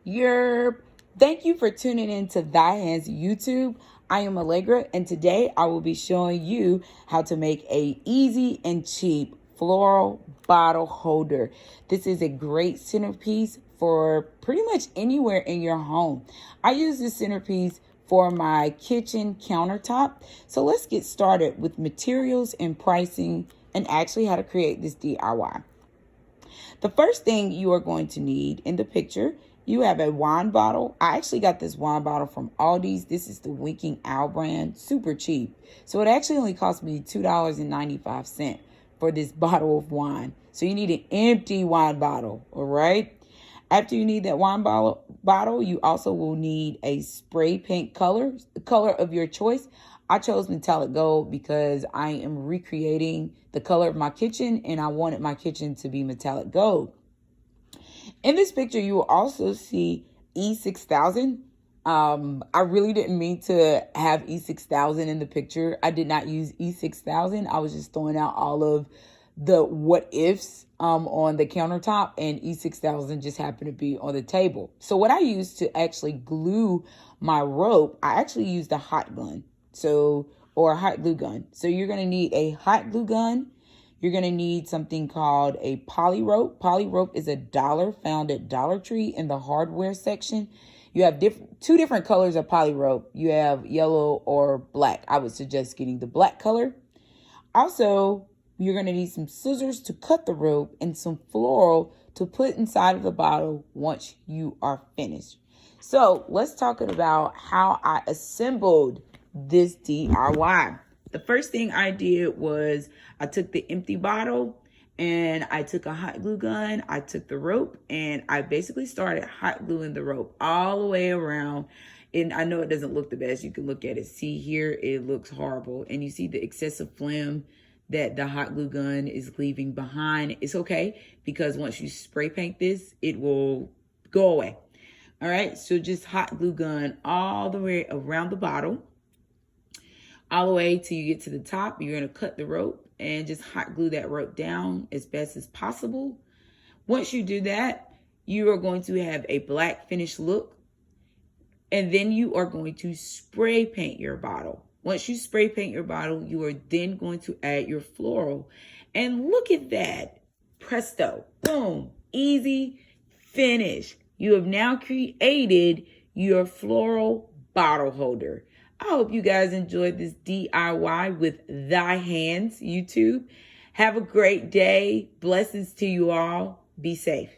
Thank you for tuning in to Thy Hands YouTube. I am Allegra, and today I will be showing you how to make a easy and cheap floral bottle holder. This is a great centerpiece for pretty much anywhere in your home. I use this centerpiece for my kitchen countertop. So let's get started with materials and pricing and actually how to create this DIY. The first thing you are going to need in the picture, you have a wine bottle. I actually got this wine bottle from Aldi's. This is the Winking Owl brand, super cheap. So it actually only cost me $2.95 for this bottle of wine. So you need an empty wine bottle, all right? After you need that wine bottle, you also will need a spray paint color, the color of your choice. I chose metallic gold because I am recreating the color of my kitchen and I wanted my kitchen to be metallic gold. In this picture, you will also see E6000. I really didn't mean to have E6000 in the picture. I did not use E6000. I was just throwing out all of the what ifs on the countertop, and E6000 just happened to be on the table. So what I used to actually glue my rope, I actually used a hot gun. Or a hot glue gun. So you're going to need a hot glue gun. You're going to need something called a poly rope. Poly rope is $1 found at Dollar Tree in the hardware section. You have two different colors of poly rope. You have yellow or black. I would suggest getting the black color. Also, you're going to need some scissors to cut the rope and some floral to put inside of the bottle once you are finished. So let's talk about how I assembled this DIY. The first thing I did was I took the empty bottle and I took a hot glue gun. I took the rope and I basically started hot gluing the rope all the way around. And I know it doesn't look the best. You can look at it. See here, it looks horrible. And you see the excessive phlegm that the hot glue gun is leaving behind. It's okay because once you spray paint this, it will go away. All right, so just hot glue gun all the way around the bottle. All the way till you get to the top. You're going to cut the rope and just hot glue that rope down as best as possible. Once you do that, you are going to have a black finished look. And then you are going to spray paint your bottle. Once you spray paint your bottle, you are then going to add your floral. And look at that. Presto. Boom. Easy finish. You have now created your floral bottle holder. I hope you guys enjoyed this DIY with Thy Hands YouTube. Have a great day. Blessings to you all. Be safe.